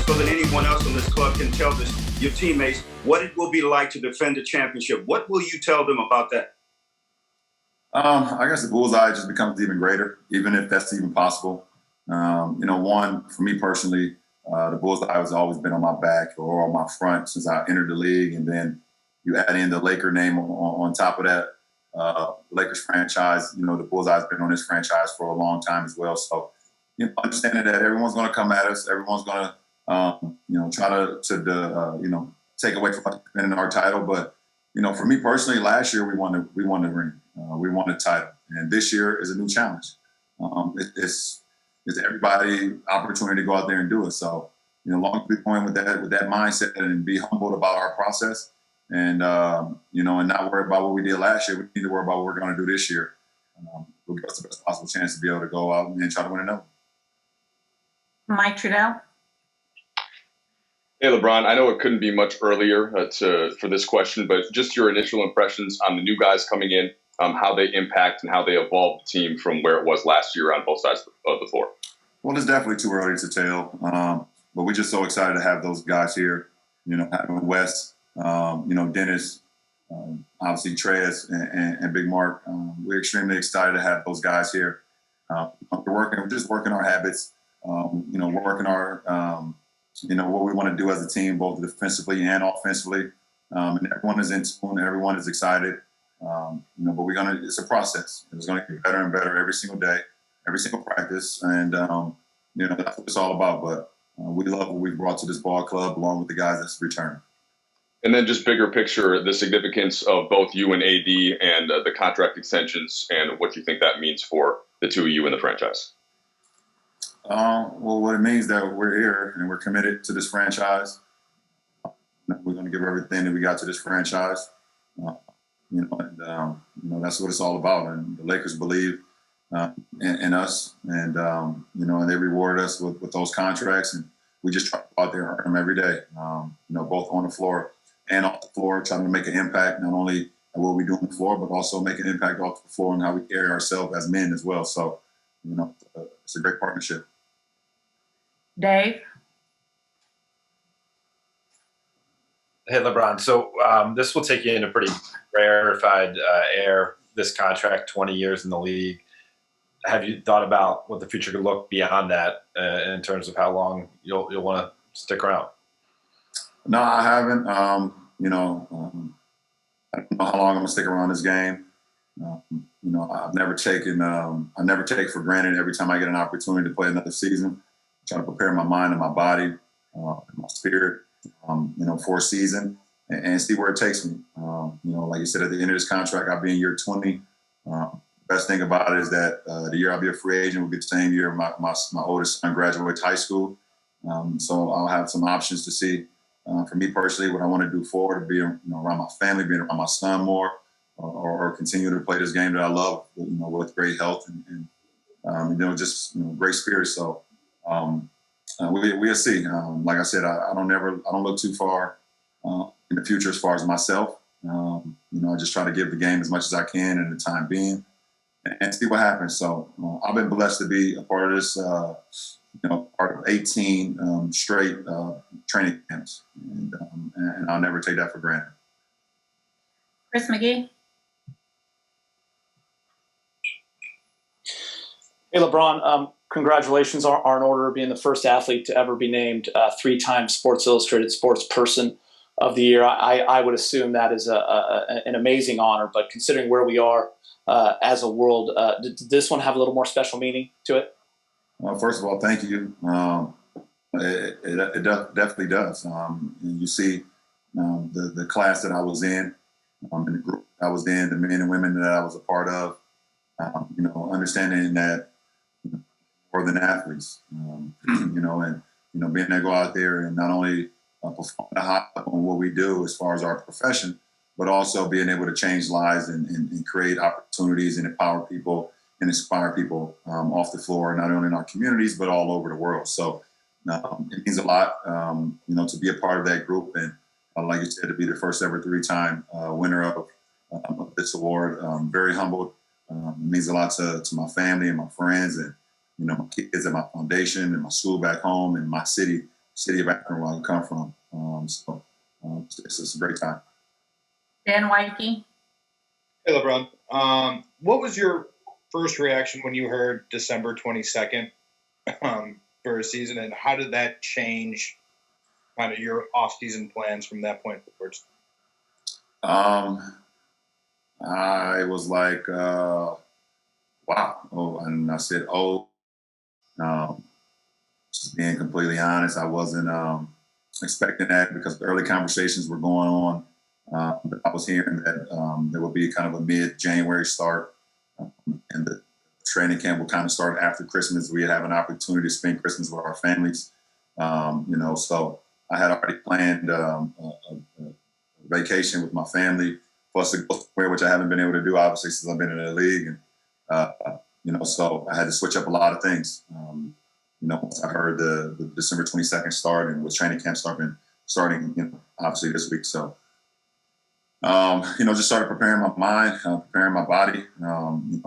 so that anyone else in this club can tell your teammates what it will be like to defend a championship. What will you tell them about that? I guess the bullseye just becomes even greater, even if that's even possible. One, for me personally, the bullseye has always been on my back or on my front since I entered the league. And then you add in the Laker name on top of that. Lakers franchise, the bullseye's been on this franchise for a long time as well. So, understanding that everyone's going to come at us, everyone's going to, try to take away from us defending our title. But, for me personally, last year we won the ring, we won the title, and this year is a new challenge. It's everybody opportunity to go out there and do it. So, long as we're going with that mindset and be humbled about our process. And, and not worry about what we did last year. We need to worry about what we're going to do this year. We'll give us the best possible chance to be able to go out and try to win another. Mike Trudell. Hey, LeBron, I know it couldn't be much earlier for this question, but just your initial impressions on the new guys coming in, how they impact and how they evolve the team from where it was last year on both sides of the floor. Well, it's definitely too early to tell, but we're just so excited to have those guys here, having Wes, Dennis, obviously Trez and Big Mark. We're extremely excited to have those guys here. We're just working our habits, we're working our, what we want to do as a team, both defensively and offensively. And everyone is in tune, everyone is excited. But it's a process. It's going to get better and better every single day, every single practice. And, that's what it's all about. But we love what we've brought to this ball club along with the guys that's returned. And then just bigger picture, the significance of both you and AD and the contract extensions and what you think that means for the two of you in the franchise. Well, what it means that we're here and we're committed to this franchise. We're going to give everything that we got to this franchise. That's what it's all about. And the Lakers believe in us, and and they reward us with those contracts. And we just try to go out there and earn them every day. Both on the floor and off the floor, trying to make an impact not only at what we do on the floor, but also make an impact off the floor and how we carry ourselves as men as well. So, it's a great partnership. Dave. Hey, LeBron. So this will take you in a pretty rarefied air, this contract, 20 years in the league. Have you thought about what the future could look beyond that in terms of how long you'll want to stick around? No, I haven't. I don't know how long I'm going to stick around this game. I've never taken I never take for granted every time I get an opportunity to play another season. I try to prepare my mind and my body, my spirit, for a season and see where it takes me. Like you said, at the end of this contract, I'll be in year 20. Best thing about it is that the year I'll be a free agent will be the same year my oldest son graduates high school. So I'll have some options to see. For me personally, what I want to do forward, be around my family, being around my son more, or continue to play this game that I love, with great health and great spirit. So we'll see. Like I said, I don't look too far in the future as far as myself. I just try to give the game as much as I can in the time being and see what happens. So I've been blessed to be a part of this, part of 18 straight training camps. And I'll never take that for granted. Chris McGee. Hey, LeBron. Congratulations are in order of being the first athlete to ever be named three-time Sports Illustrated Sportsperson of the Year. I would assume that is an amazing honor, but considering where we are as a world, did this one have a little more special meaning to it? Well, first of all, thank you. It definitely does. You see the class that I was in, and the group I was in, the men and women that I was a part of, understanding that more than athletes, and being able to go out there and not only perform the high on what we do as far as our profession, but also being able to change lives and create opportunities and empower people and inspire people off the floor, not only in our communities, but all over the world. So it means a lot, to be a part of that group. And like you said, to be the first ever three-time winner of this award. Very humbled. It means a lot to my family and my friends and, my kids and my foundation and my school back home and my city city of Akron, where I come from. It's a great time. Dan Wikey. Hey, LeBron. What was your first reaction when you heard December 22nd for a season, and how did that change kind of your off-season plans from that point forwards? I was like, wow. Oh, and I said, oh. Just being completely honest, I wasn't expecting that because the early conversations were going on. But I was hearing that there would be kind of a mid-January start, and the training camp would kind of start after Christmas. We'd have an opportunity to spend Christmas with our families, so I had already planned a vacation with my family, plus to go somewhere, which I haven't been able to do, obviously, since I've been in the league. And, so I had to switch up a lot of things. Once I heard the December 22nd start and with training camp starting, obviously this week. So, just started preparing my mind, preparing my body,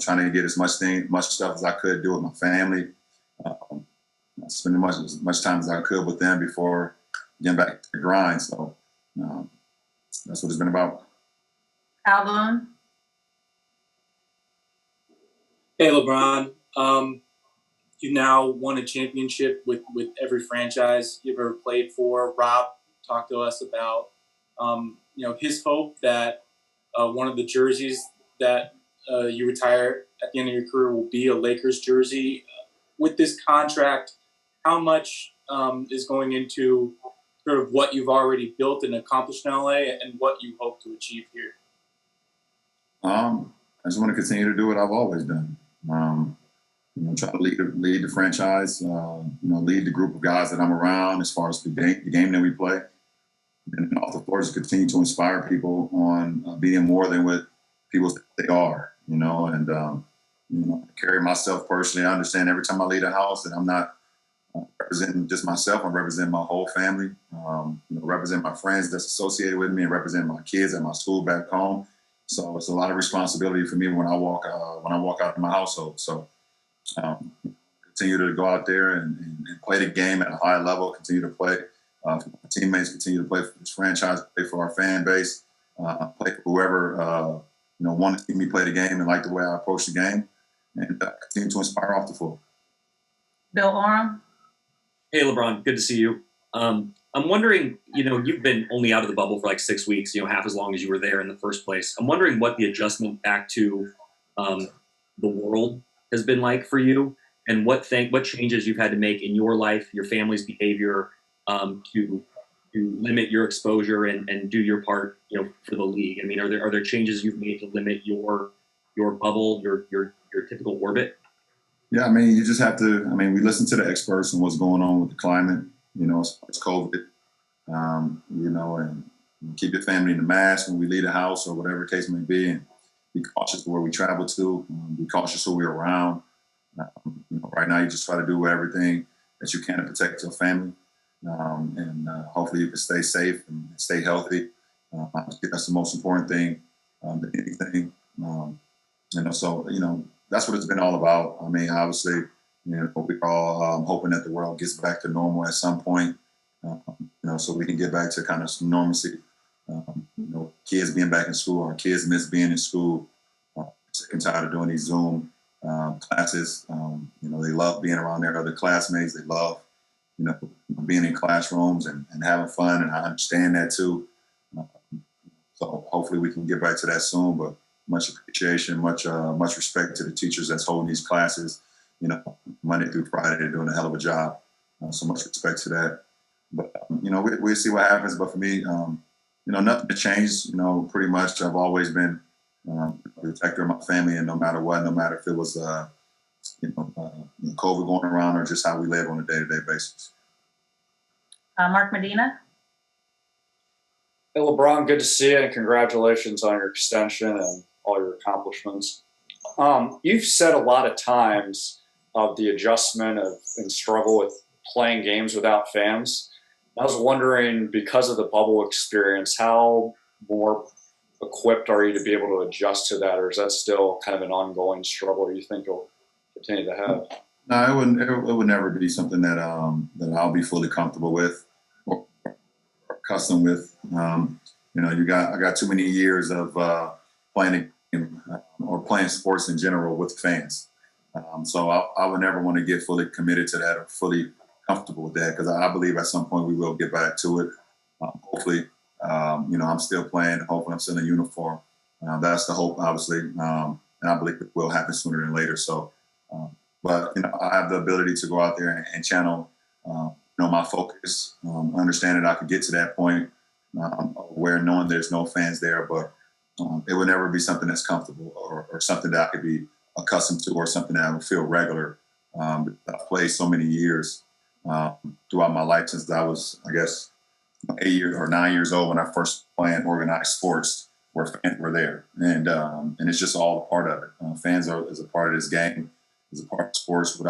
trying to get as much stuff as I could do with my family, spending as much time as I could with them before getting back to the grind. So that's what it's been about. Al Boone. Hey, LeBron. You now won a championship with every franchise you've ever played for. Rob talked to us about, his hope that one of the jerseys that you retire at the end of your career will be a Lakers jersey. With this contract, how much is going into sort of what you've already built and accomplished in LA and what you hope to achieve here? I just want to continue to do what I've always done. Try to lead the franchise, lead the group of guys that I'm around as far as the game that we play. And off the floor, just continue to inspire people on being more than what people think they are, carry myself personally. I understand every time I leave the house that I'm not representing just myself. I'm representing my whole family, represent my friends that's associated with me and represent my kids at my school back home. So it's a lot of responsibility for me when I walk out of my household. So continue to go out there and play the game at a high level, continue to play for my teammates, continue to play for this franchise, play for our fan base, play for whoever, want to see me play the game and like the way I approach the game, and continue to inspire off the floor. Bill Oram. Hey, LeBron, good to see you. I'm wondering, you've been only out of the bubble for like 6 weeks, half as long as you were there in the first place. I'm wondering what the adjustment back to the world has been like for you, and what changes you've had to make in your life, your family's behavior, to limit your exposure and do your part, for the league. I mean, are there changes you've made to limit your bubble, your typical orbit? Yeah, I mean, you just have to. I mean, we listen to the experts and what's going on with the climate. It's COVID. And keep your family in the mask when we leave the house or whatever the case may be, and be cautious where we travel to. Be cautious who we're around. Right now, you just try to do everything that you can to protect your family, and hopefully you can stay safe and stay healthy. That's the most important thing than anything. That's what it's been all about. I mean, obviously, we're all hoping that the world gets back to normal at some point, so we can get back to kind of some normalcy. Kids being back in school, our kids miss being in school. Sick and tired of doing these Zoom classes. They love being around their other classmates. They love, being in classrooms and having fun, and I understand that too. So hopefully we can get back to that soon, but much appreciation, much respect to the teachers that's holding these classes, Monday through Friday. They're doing a hell of a job. So much respect to that. But, we'll see what happens. But for me, nothing to change. Pretty much I've always been a protector of my family, and no matter what, no matter if it was, COVID going around or just how we live on a day-to-day basis. Mark Medina. Hey, LeBron, good to see you, and congratulations on your extension and all your accomplishments. You've said a lot of times of the adjustment and struggle with playing games without fans. I was wondering, because of the bubble experience, how more equipped are you to be able to adjust to that, or is that still kind of an ongoing struggle you think you'll continue to have? No, it would never be something that that I'll be fully comfortable with or accustomed with. I got too many years of playing a game or playing sports in general with fans. So I would never want to get fully committed to that or fully comfortable with that, because I believe at some point we will get back to it. Hopefully, I'm still playing. Hopefully, I'm still in uniform. That's the hope, obviously, and I believe it will happen sooner than later. So, but I have the ability to go out there and channel, my focus, understand that I could get to that point where knowing there's no fans there, but it would never be something that's comfortable or something that I could be accustomed to or something that I would feel regular. I've played so many years throughout my life since I was, I guess, 8 years or 9 years old when I first played organized sports where fans were there. And it's just all a part of it. Fans is a part of this game, is a part of sports.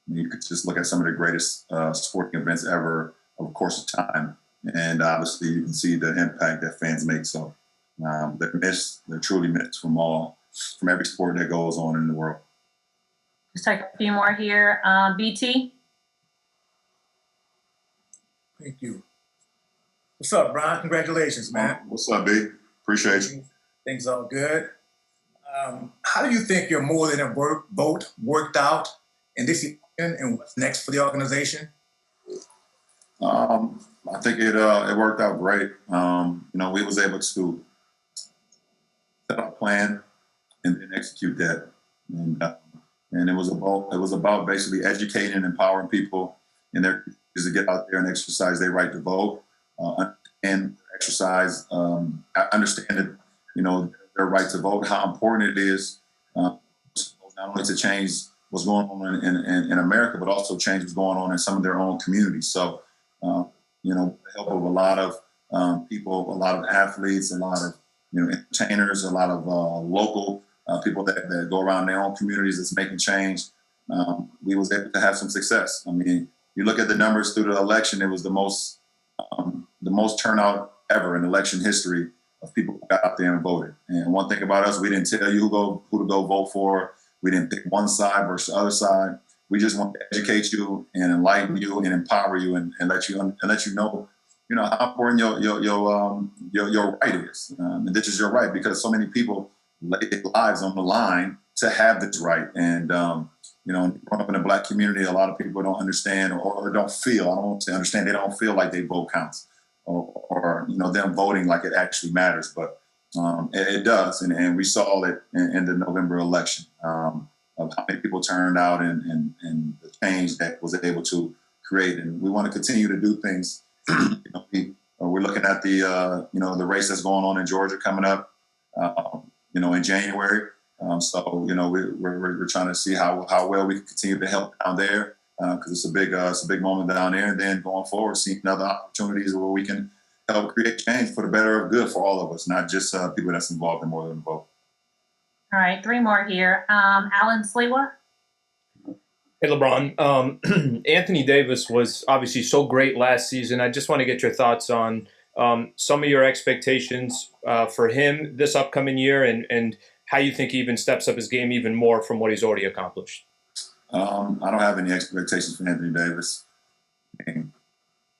You could just look at some of the greatest sporting events ever over the course of time. And obviously you can see the impact that fans make. So they're truly missed from every sport that goes on in the world. Just take a few more here. BT. Thank you. What's up, Brian? Congratulations, man. What's up, B? Appreciate you. Things all good. How do you think your more than a vote worked out in this season, and what's next for the organization? I think it worked out great. We was able to set our plan and then execute that, and it was about basically educating and empowering people in their communities to get out there and exercise their right to vote, and exercise, understand that their right to vote, how important it is, not only to change what's going on in America, but also change what's going on in some of their own communities. So, with the help of a lot of people, a lot of athletes, a lot of entertainers, a lot of local people that go around their own communities that's making change, we was able to have some success. I mean, you look at the numbers through the election; it was the most turnout ever in election history of people who got out there and voted. And one thing about us, we didn't tell you who to go vote for. We didn't pick one side versus the other side. We just want to educate you and enlighten you and empower you and let you know, how important your right is. And this is your right, because so many people lay their lives on the line to have this right. And growing up in the Black community, a lot of people don't understand or don't feel. I don't want to understand. They don't feel like their vote counts, or them voting like it actually matters. But it does, and we saw it in the November election. Of how many people turned out and the change that was able to create. And we want to continue to do things. We're looking at the race that's going on in Georgia coming up, in January. We're trying to see how well we can continue to help down there, because it's a big moment down there. And then going forward, seeing other opportunities where we can help create change for the better of good for all of us, not just people that's involved in more than a vote. All right, 3 more here. Alan Sliwa. Hey, LeBron. Anthony Davis was obviously so great last season. I just want to get your thoughts on some of your expectations for him this upcoming year, and how you think he even steps up his game even more from what he's already accomplished. I don't have any expectations for Anthony Davis. And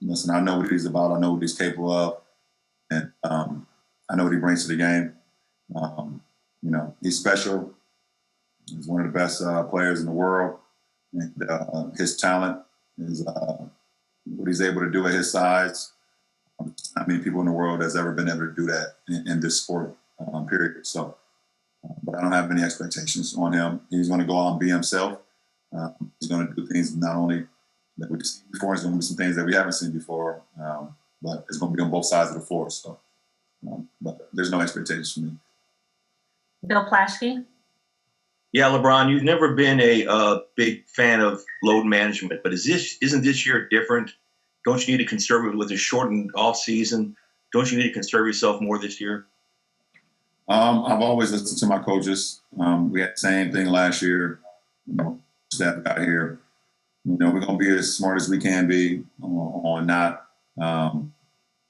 listen, I know what he's about. I know what he's capable of. And I know what he brings to the game. He's special. He's one of the best players in the world. And his talent is what he's able to do at his size. Not many people in the world has ever been able to do that in this sport, period. So, but I don't have any expectations on him. He's going to go out and be himself. He's going to do things not only that we've seen before, he's going to do some things that we haven't seen before, but it's going to be on both sides of the floor. So, but there's no expectations for me. Bill Plaschke. Yeah, LeBron, you've never been a big fan of load management, but isn't this year different? Don't you need to conserve it with a shortened offseason? Don't you need to conserve yourself more this year? I've always listened to my coaches. We had the same thing last year. Staff got here. We're going to be as smart as we can be on not,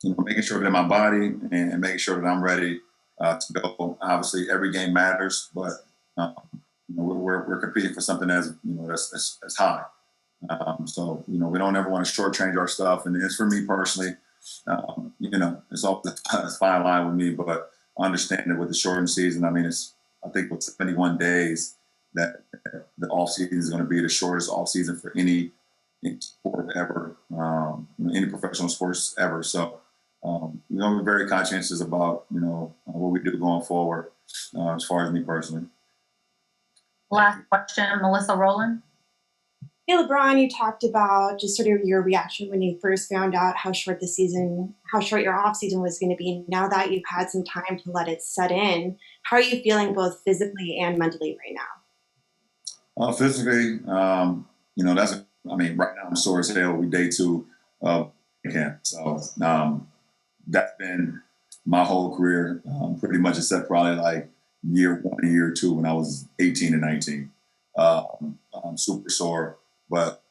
making sure that my body and making sure that I'm ready to go. Obviously, every game matters, but we're competing for something that's high. So we don't ever want to shortchange our stuff. And it's for me personally, it's all a fine line with me. But I understand that with the shortened season, I think with 71 days, that the off season is going to be the shortest off season for any sport ever, any professional sports ever. So we're very conscientious about what we do going forward, as far as me personally. Last question, Melissa Rowland. Hey, LeBron, you talked about just sort of your reaction when you first found out how short your off season was going to be. Now that you've had some time to let it set in, how are you feeling both physically and mentally right now? Physically, right now I'm sore as hell. We day 2 of camp. So that's been my whole career, pretty much except probably like year 1 and year 2 when I was 18 and 19. I'm super sore, but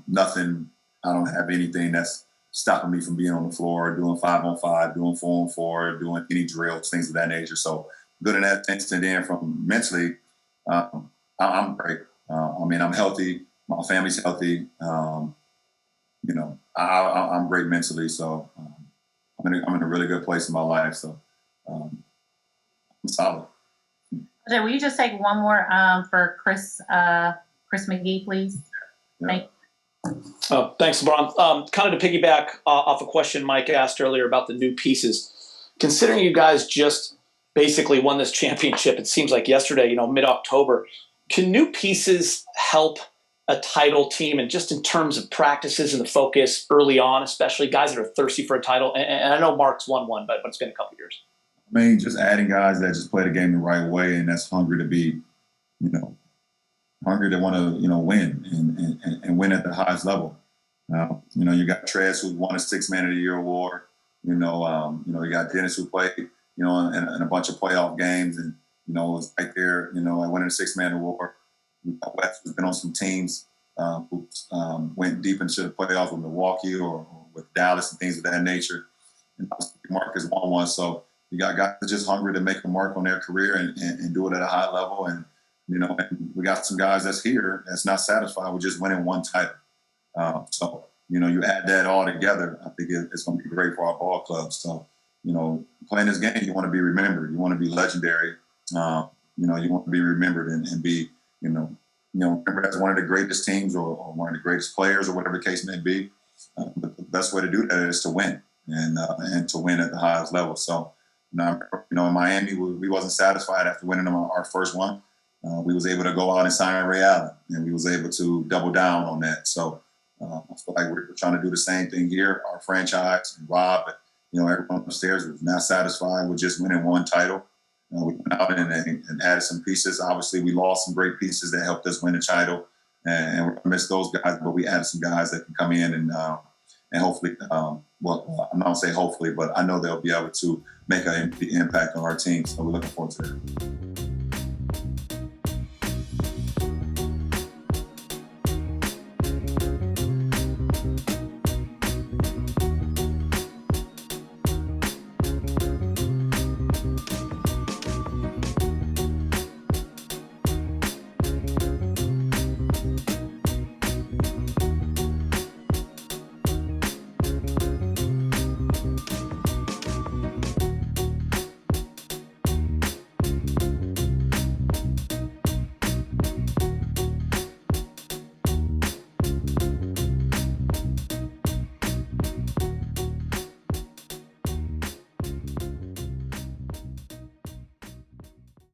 nothing, I don't have anything that's stopping me from being on the floor, doing 5-on-5, doing 4-on-4, doing any drills, things of that nature. So good in that sense. And then from mentally, I'm great. I'm healthy. My family's healthy. I'm great mentally. So I'm in a really good place in my life. So I'm solid. Okay, will you just take one more for Chris McGee, please? Yeah. Thanks, LeBron. Kind of to piggyback off a question Mike asked earlier about the new pieces. Considering you guys just basically won this championship, it seems like yesterday, mid-October, can new pieces help a title team, and just in terms of practices and the focus early on, especially guys that are thirsty for a title? And I know Mark's won one, but it's been a couple years. Just adding guys that just play the game the right way and that's hungry to be, hungry to want to, win and win at the highest level. You got Trez, who won a 6th Man of the Year award. You got Dennis, who played, in a bunch of playoff games and, was right there, winning a 6th Man award. We got Wes, who's been on some teams who went deep into the playoffs with Milwaukee or with Dallas and things of that nature. And Mark has won one. So you got guys just hungry to make a mark on their career and do it at a high level. And, and we got some guys that's here that's not satisfied with just winning one title. So, you add that all together, I think it's going to be great for our ball club. So, playing this game, you want to be remembered. You want to be legendary. You want to be remembered and be, remembered as one of the greatest teams or one of the greatest players or whatever the case may be. But the best way to do that is to win and to win at the highest level. So, in Miami, we wasn't satisfied after winning our first one. We was able to go out and sign Ray Allen, and we was able to double down on that. So I feel like we're trying to do the same thing here. Our franchise, and Rob, everyone upstairs was not satisfied with just winning one title. We went out and added some pieces. Obviously, we lost some great pieces that helped us win the title, and we're gonna miss those guys. But we added some guys that can come in and hopefully, I'm not gonna say hopefully, but I know they'll be able to make an impact on our team. So we're looking forward to that.